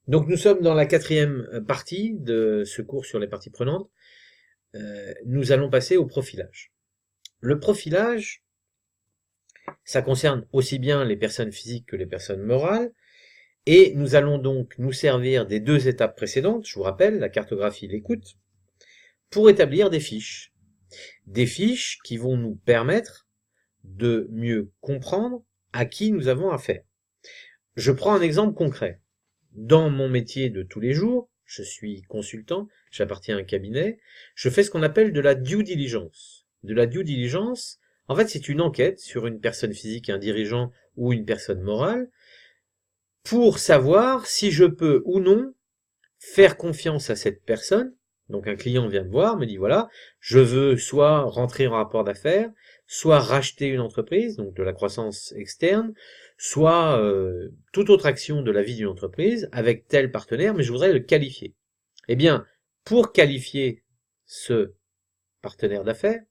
Donc nous sommes dans la quatrième partie de ce cours sur les parties prenantes. Nous allons passer au profilage. Le profilage, ça concerne aussi bien les personnes physiques que les personnes morales, et nous allons donc nous servir des deux étapes précédentes, je vous rappelle, la cartographie et l'écoute, pour établir des fiches. Des fiches qui vont nous permettre de mieux comprendre à qui nous avons affaire. Je prends un exemple concret. Dans mon métier de tous les jours, je suis consultant, j'appartiens à un cabinet, je fais ce qu'on appelle de la due diligence. De la due diligence, en fait, c'est une enquête sur une personne physique, un dirigeant ou une personne morale, pour savoir si je peux ou non faire confiance à cette personne. Donc un client vient me voir, me dit voilà, je veux soit rentrer en rapport d'affaires, soit racheter une entreprise, donc de la croissance externe, soit toute autre action de la vie d'une entreprise avec tel partenaire, mais je voudrais le qualifier. Eh bien, pour qualifier ce partenaire d'affaires,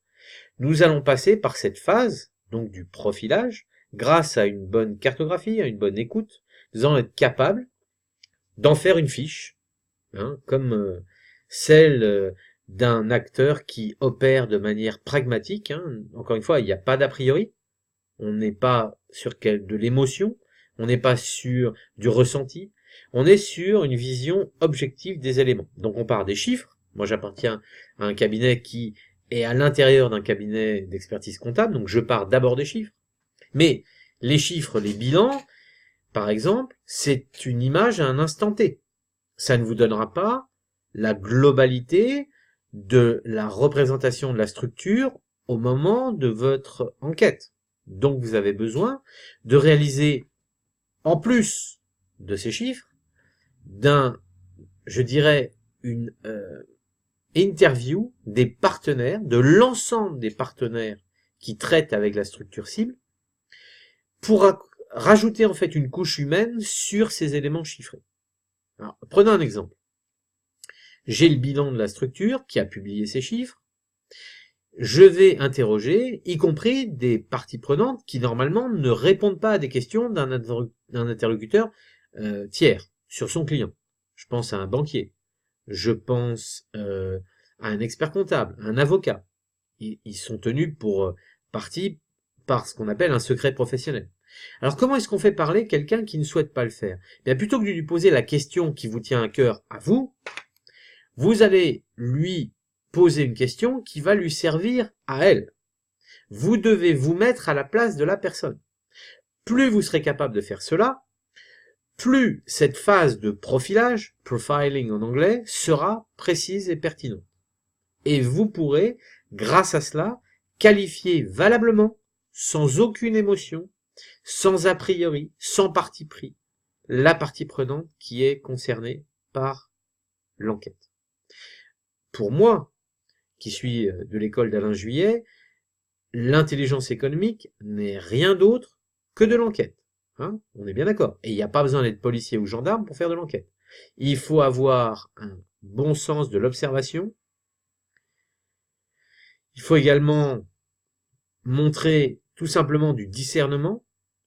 nous allons passer par cette phase, donc du profilage, grâce à une bonne cartographie, à une bonne écoute, nous allons être capables d'en faire une fiche, comme celle d'un acteur qui opère de manière pragmatique. Encore une fois, il n'y a pas d'a priori, on n'est pas sur de l'émotion, on n'est pas sur du ressenti, on est sur une vision objective des éléments. Donc on part des chiffres, moi j'appartiens à un cabinet qui est à l'intérieur d'un cabinet d'expertise comptable, donc je pars d'abord des chiffres. Mais les chiffres, les bilans, par exemple, c'est une image à un instant T. Ça ne vous donnera pas la globalité de la représentation de la structure au moment de votre enquête. Donc vous avez besoin de réaliser, en plus de ces chiffres, je dirais, une interview des partenaires, de l'ensemble des partenaires qui traitent avec la structure cible, pour rajouter en fait une couche humaine sur ces éléments chiffrés. Alors, prenons un exemple. J'ai le bilan de la structure qui a publié ces chiffres. Je vais interroger, y compris des parties prenantes qui normalement ne répondent pas à des questions d'un interlocuteur tiers sur son client. Je pense à un banquier, je pense à un expert comptable, à un avocat. Ils sont tenus pour partie par ce qu'on appelle un secret professionnel. Alors comment est-ce qu'on fait parler quelqu'un qui ne souhaite pas le faire? Bien, plutôt que de lui poser la question qui vous tient à cœur à vous, vous allez lui poser une question qui va lui servir à elle. Vous devez vous mettre à la place de la personne. Plus vous serez capable de faire cela, plus cette phase de profilage, profiling en anglais, sera précise et pertinente. Et vous pourrez, grâce à cela, qualifier valablement, sans aucune émotion, sans a priori, sans parti pris, la partie prenante qui est concernée par l'enquête. Pour moi, qui suis de l'école d'Alain Juillet, l'intelligence économique n'est rien d'autre que de l'enquête. On est bien d'accord. Et il n'y a pas besoin d'être policier ou gendarme pour faire de l'enquête. Il faut avoir un bon sens de l'observation. Il faut également montrer tout simplement du discernement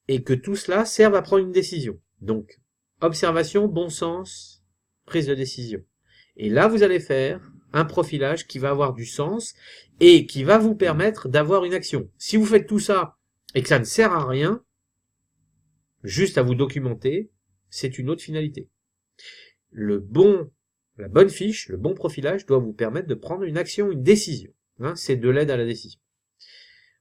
et que tout cela serve à prendre une décision. Donc, observation, bon sens, prise de décision. Et là, vous allez faire un profilage qui va avoir du sens et qui va vous permettre d'avoir une action. Si vous faites tout ça et que ça ne sert à rien, juste à vous documenter, c'est une autre finalité. La bonne fiche, le bon profilage doit vous permettre de prendre une action, une décision. C'est de l'aide à la décision.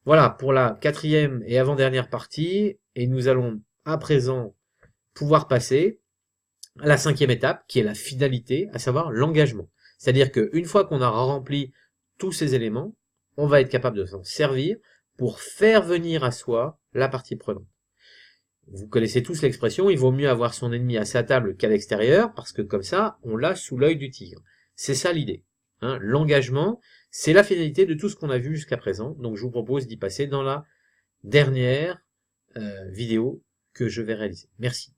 Voilà pour la quatrième et avant-dernière partie, et nous allons à présent pouvoir passer à la cinquième étape, qui est la finalité, à savoir l'engagement. C'est-à-dire qu'une fois qu'on a rempli tous ces éléments, on va être capable de s'en servir pour faire venir à soi la partie prenante. Vous connaissez tous l'expression, il vaut mieux avoir son ennemi à sa table qu'à l'extérieur, parce que comme ça, on l'a sous l'œil du tigre. C'est ça l'idée. L'engagement, c'est la finalité de tout ce qu'on a vu jusqu'à présent. Donc je vous propose d'y passer dans la dernière vidéo que je vais réaliser. Merci.